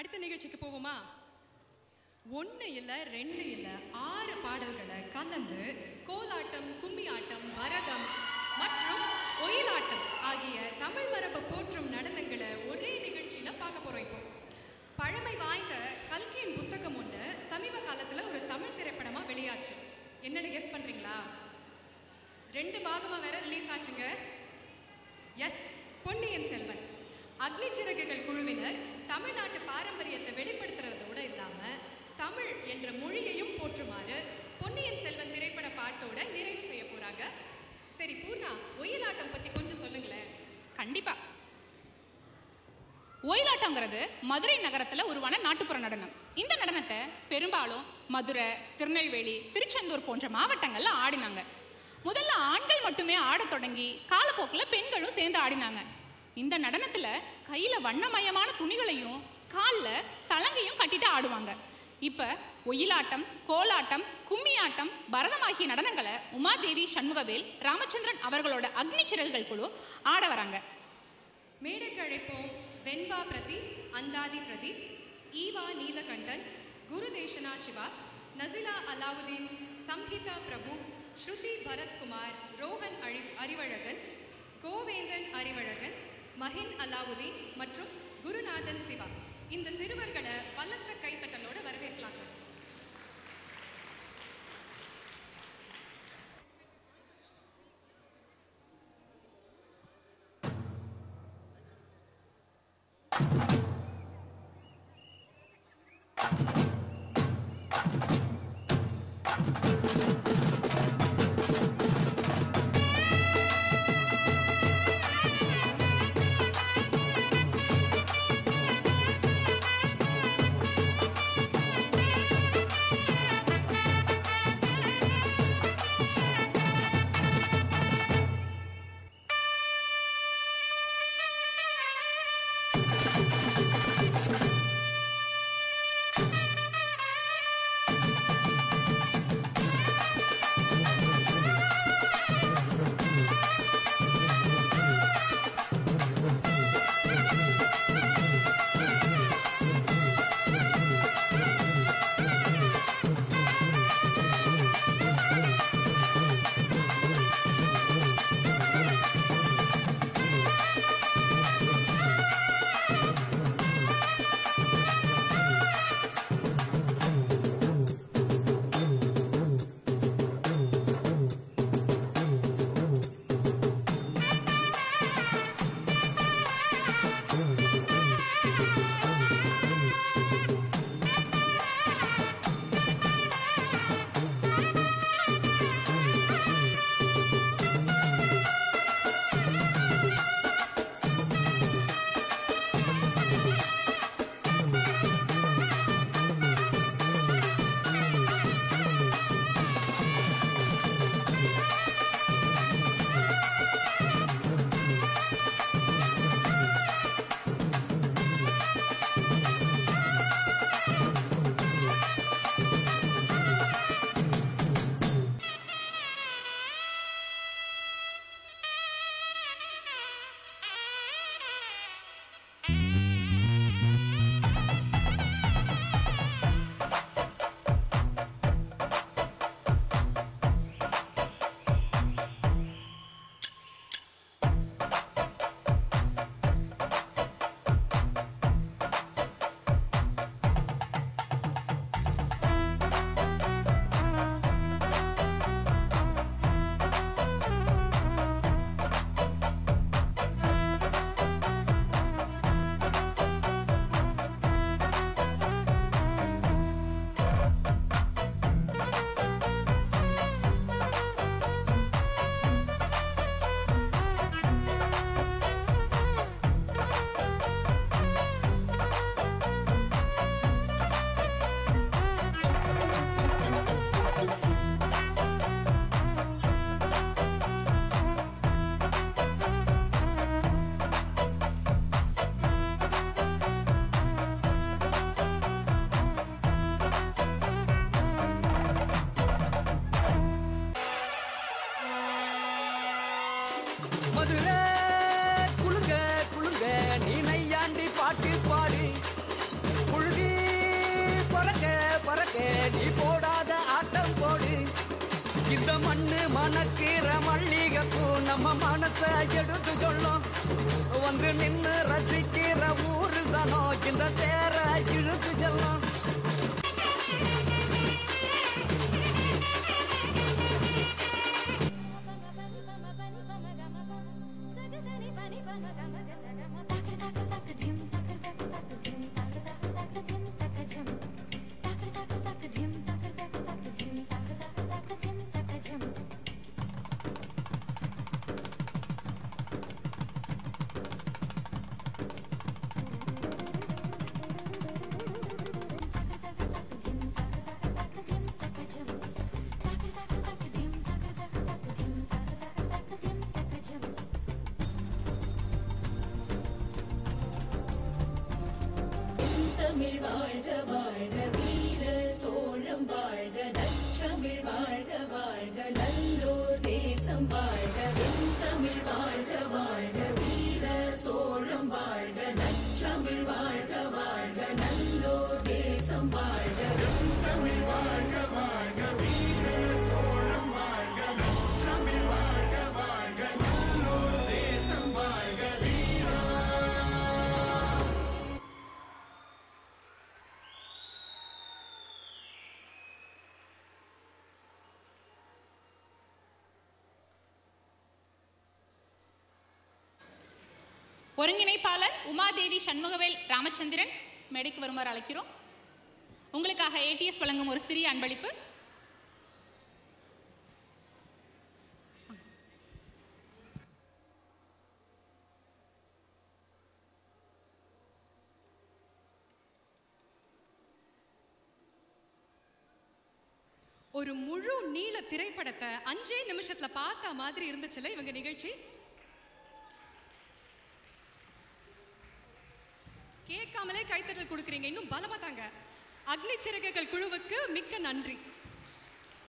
அடுத்த நிகழ்ச்சிக்கு போவோமா? 1 இல்லை 2 இல்லை 6 பாடல்களை கலந்து கோலாட்டம், கும்மி ஆட்டம், பரதம் மற்றும் ஒயிலாட்டம் ஆகிய தமிழ் மரபை போற்றும் நடனங்களை ஒரே நிகழ்ச்சியில் பார்க்க போகிறோம். இப்போ பழமை வாய்ந்த கல்கியின் புத்தகம் ஒன்று சமீப காலத்தில் ஒரு தமிழ் திரைப்படமாக வெளியாச்சு. என்னன்னு கெஸ் பண்ணுறீங்களா? 2 பாகமாக வேற ரிலீஸ் ஆச்சுங்க. எஸ், பொன்னியின் செல்வன். அக்னி சிறகுகள் குழுவினர் தமிழ்நாட்டு பாரம்பரியத்தை வெளிப்படுத்துறதோடு இல்லாமல் தமிழ் என்ற மொழியையும் போற்றுமாறு பொன்னியின் செல்வன் திரைப்பட பாட்டோட நிறைவு செய்ய போறாங்க. சரி பூர்ணா, ஒயிலாட்டம் பத்தி கொஞ்சம் சொல்லுங்களேன். கண்டிப்பா. ஒயிலாட்டங்கிறது மதுரை நகரத்துல உருவான நாட்டுப்புற நடனம். இந்த நடனத்தை பெரும்பாலும் மதுரை, திருநெல்வேலி, திருச்செந்தூர் போன்ற மாவட்டங்கள்ல ஆடினாங்க. முதல்ல ஆண்கள் மட்டுமே ஆடத் தொடங்கி காலப்போக்கில் பெண்களும் சேர்ந்து ஆடினாங்க. இந்த நடனத்துல கையில வண்ணமயமான துணிகளையும் காலில் சலங்கையும் கட்டிட்டு ஆடுவாங்க. இப்ப ஒயிலாட்டம், கோலாட்டம், கும்மியாட்டம், பரதம் ஆகிய நடனங்களை உமாதேவி சண்முகவேல், ராமச்சந்திரன் அவர்களோட அக்னி சிறகுகள் குழு ஆட வராங்க. மேடைக்கு அழைப்போம் வெண்பா பிரதீப், அந்தாதி பிரதீப், ஈவா நீலகண்டன், குருதேஷனா சிவா, நசிலா அலாவுதீன், சம்ஹிதா பிரபு, ஸ்ருதி பரத்குமார், ரோஹன் அறிவழகன், கோவேந்தன் அறிவழகன், மஹின் அலாவுதீன் மற்றும் குருநாதன் சிவா. இந்த சிறுவர்களை பலத்த கைத்தட்டலோடு வரவேற்கலாங்க. இந்த மண்ணு மணக்கிற மல்லிகைப்பூ நம்ம மனச எடுத்து சொல்லும். வந்து நின்று ரசிக்கிற ஊரு சனம் இந்த தேர இழுத்து செல்லும். தமிழ் வாழ்க வாழ்க வீர சோழம் வாழ்க நற்றமிழ் வாழ்க வாழ்க நல்லோர் தேசம் வாழ்க தமிழ் வாழ்க வாழ்க வீர சோழம் வாழ்க நற்றமிழ் வாழ்க வாழ்க நல்லோர் தேசம் வாழ்க தமிழ் வாழ்க வாழ்க வீர சோழம் வாழ்க நற்றமிழ் வாழ்க வாழ்க நல்லோர் தேசம் வாழ்க வீரா. ஒருங்கிணைப்பாளர் உமாதேவி சண்முகவேல் ராமச்சந்திரன் மேடைக்கு வருமாறு அழைக்கிறோம். உங்களுக்காக ATS வழங்கும் ஒரு சிறிய அன்பளிப்பு. ஒரு முழு நீள திரைப்படத்தை 5 நிமிஷத்துல பார்த்த மாதிரி இருந்துச்சுல இவங்க நிகழ்ச்சி. கேட்காமலே கைத்தட்டல் கொடுக்குறீங்க, இன்னும் பலமா தாங்க. அக்னி சிறகுகள் குழுவுக்கு மிக்க நன்றி.